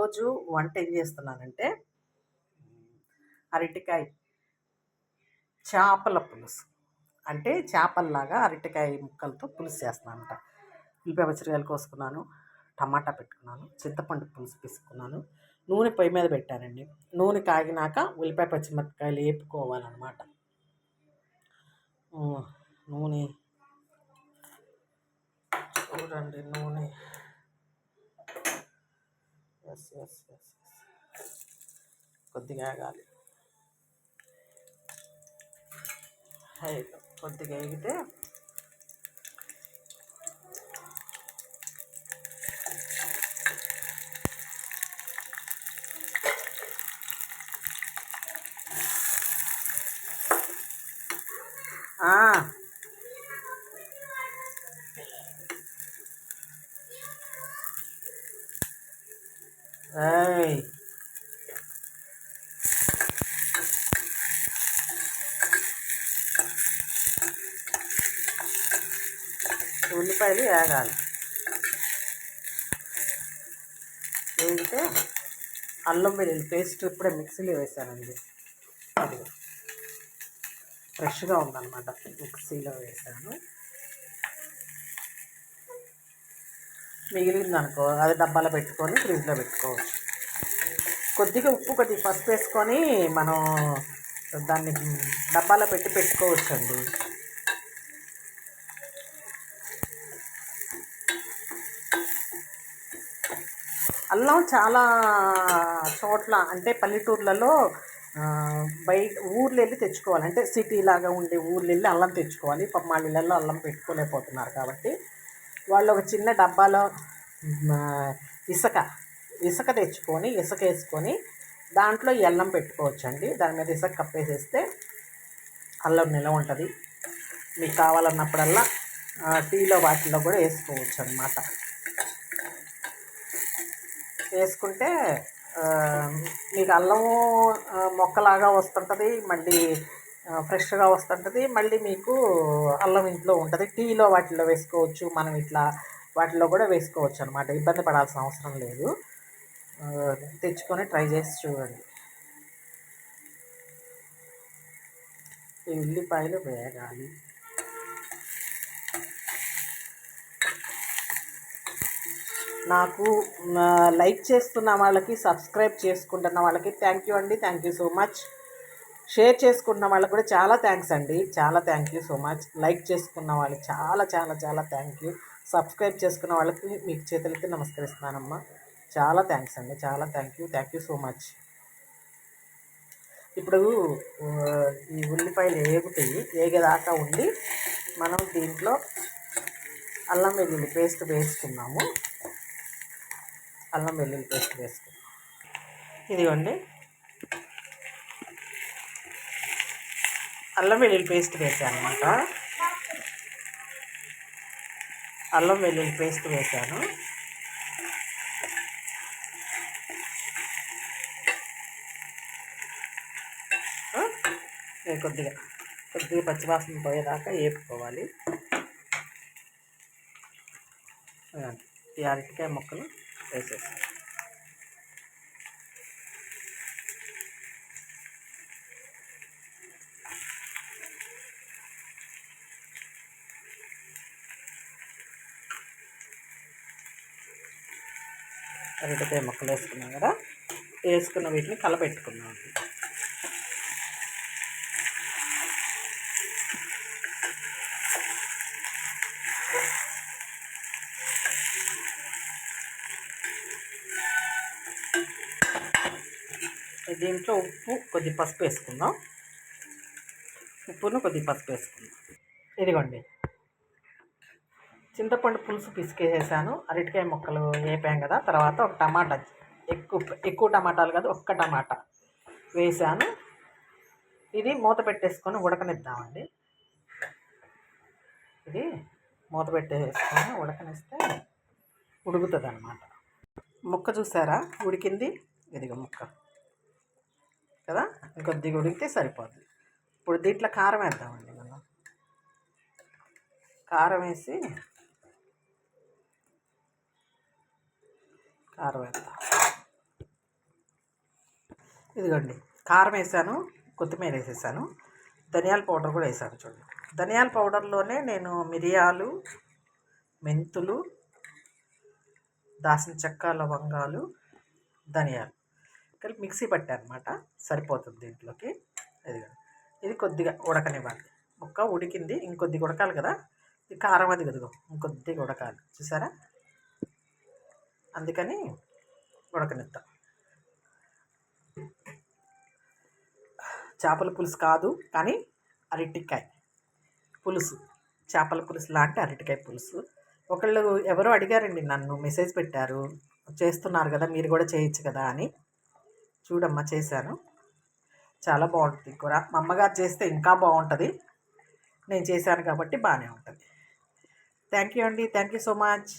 ఈరోజు వంట ఏం చేస్తున్నానంటే అరటికాయ చేపల పులుసు. అంటే చేపల్లాగా అరటికాయ ముక్కలతో పులుసు చేస్తున్నానంట. ఉల్లిపాయ పచ్చిమిరపకాయలు కోసుకున్నాను, టమాటా పెట్టుకున్నాను, చింతపండు పులుసు తీసుకున్నాను, నూనె పొయ్యి మీద పెట్టానండి. నూనె కాగినాక ఉల్లిపాయ పచ్చిమిరపకాయలు వేపుకోవాలన్నమాట. నూనె చూడండి, నూనె కొద్దిగా ఆగాలి. కొద్దిగా వేగితే ఉల్లిపాయలు వేగాలి. వేగితే అల్లం వెల్లుల్లి పేస్ట్ ఇప్పుడే మిక్సీలో వేసానండి. అది ఫ్రెష్గా ఉందన్నమాట, మిక్సీలో వేసాను. మిగిలిందనుకో అది డబ్బాలో పెట్టుకొని ఫ్రిడ్జ్లో పెట్టుకోవచ్చు. కొద్దిగా ఉప్పు కొద్దిగా పసుపు వేసుకొని మనం దాన్ని డబ్బాలో పెట్టుకోవచ్చు అండి. అల్లం చాలా చోట్ల అంటే పల్లెటూర్లలో బయట ఊర్లు వెళ్ళి తెచ్చుకోవాలి. అంటే సిటీ లాగా ఉండే ఊర్లు వెళ్ళి అల్లం తెచ్చుకోవాలి. పాపం వాళ్ళ ఇళ్ళల్లో అల్లం పెట్టుకోలేకపోతున్నారు కాబట్టి వాళ్ళు ఒక చిన్న డబ్బాలో ఇసుక తెచ్చుకొని ఇసుక వేసుకొని దాంట్లో ఈ అల్లం పెట్టుకోవచ్చండి. దాని మీద ఇసుక కప్పేసేస్తే అల్లం నిలవ ఉంటుంది. మీకు కావాలన్నప్పుడల్లా టీలో వాటిలో కూడా వేసుకోవచ్చు అన్నమాట. వేసుకుంటే మీకు అల్లము మొక్కలాగా వస్తుంటుంది, మళ్ళీ ఫ్రెష్గా వస్తుంటుంది, మళ్ళీ మీకు అల్లం ఇంట్లో ఉంటుంది. టీలో వాటిలో వేసుకోవచ్చు, మనం ఇట్లా వాటిలో కూడా వేసుకోవచ్చు అనమాట. ఇబ్బంది పడాల్సిన అవసరం లేదు. తెచ్చుకొని ట్రై చేసి చూడండి. ఈ ఉల్లిపాయలు వేగాలి. నాకు లైక్ చేస్తున్న వాళ్ళకి, సబ్స్క్రైబ్ చేసుకుంటున్న వాళ్ళకి థ్యాంక్ యూ అండి. Thank you so much. Share చేసుకున్న వాళ్ళకి కూడా చాలా థ్యాంక్స్ అండి. చాలా thank you so much. Like చేసుకున్న వాళ్ళకి చాలా చాలా చాలా థ్యాంక్ యూ. సబ్స్క్రైబ్ చేసుకున్న వాళ్ళకి మీకు చేతులకి నమస్కరిస్తున్నానమ్మా. చాలా థ్యాంక్స్ అండి. చాలా థ్యాంక్ యూ సో మచ్. ఇప్పుడు ఈ ఉల్లిపాయలు వేగేదాకా ఉండి మనం దీంట్లో అల్లం వెల్లుల్లి పేస్ట్ వేసుకున్నాము. అల్లం వెల్లుల్లి పేస్ట్ వేసుకున్నాం. ఇదిగోండి, అల్లం వెల్లుల్లి పేస్ట్ వేసాను అనమాట. అల్లం వెల్లుల్లి పేస్ట్ వేసాను. కొద్దిగా పచ్చివాసన పోయేదాకా వేపుకోవాలి. ఈ అరటికాయ ముక్కలు వేసేసాను. అరటికాయ ముక్కలు వేసుకున్నాం కదా, వేసుకున్న వీటిని కలపెట్టుకున్నాం. దీంట్లో ఉప్పు కొద్ది పసుపు వేసుకుందాం. కొద్ది పసుపు వేసుకుందాం. ఇదిగోండి, చింతపండు పులుసు పిసికేసేసాను. అరటికాయ ముక్కలు వేపాం కదా, తర్వాత ఒక టమాటా, ఎక్కువ టమాటాలు కాదు, ఒక్క టమాటా వేసాను. ఇది మూత పెట్టేసుకొని ఉడకనిద్దామండి. ఇది మూత పెట్టేసుకొని ఉడకనిస్తే ఉడుకుతుంది అన్నమాట. ముక్క చూసారా ఉడికింది? ఇదిగో ముక్క కదా, ఇంకొద్దిగా ఉడికితే సరిపోతుంది. ఇప్పుడు దీంట్లో కారం వేద్దామండి. మనం కారం వేసి కారం వేద్దాం. ఇదిగోండి కారం వేసాను, కొత్తిమీర వేసేసాను, ధనియాల పౌడర్ కూడా వేసాను. చూడండి, ధనియాల పౌడర్లోనే నేను మిరియాలు, మెంతులు, దాల్చిన చెక్క, లవంగాలు, ధనియాలు కలిపి మిక్సీ పట్టాను అనమాట. సరిపోతుంది దీంట్లోకి. ఇది కొద్దిగా ఉడకనివ్వాలి. ముక్క ఉడికింది, ఇంకొద్దిగా ఉడకాలి కదా. ఇది కారం అది కదుగో, ఇంకొద్దిగా ఉడకాలి, చూసారా? అందుకని ఉడకనిద్దాం. చేపల పులుసు కాదు కానీ అరటికాయ పులుసు, చేపల పులుసు లాంటి అరటికాయ పులుసు. ఒకళ్ళు ఎవరో అడిగారండి, నన్ను మెసేజ్ పెట్టారు, చేస్తున్నారు కదా మీరు కూడా చేయొచ్చు కదా అని. చూడమ్మా, చేశాను, చాలా బాగుంటుంది కూర. మా అమ్మగారు చేస్తే ఇంకా బాగుంటుంది, నేను చేశాను కాబట్టి బాగానే ఉంటుంది. థ్యాంక్ యూ అండి, థ్యాంక్ యూ సో మచ్.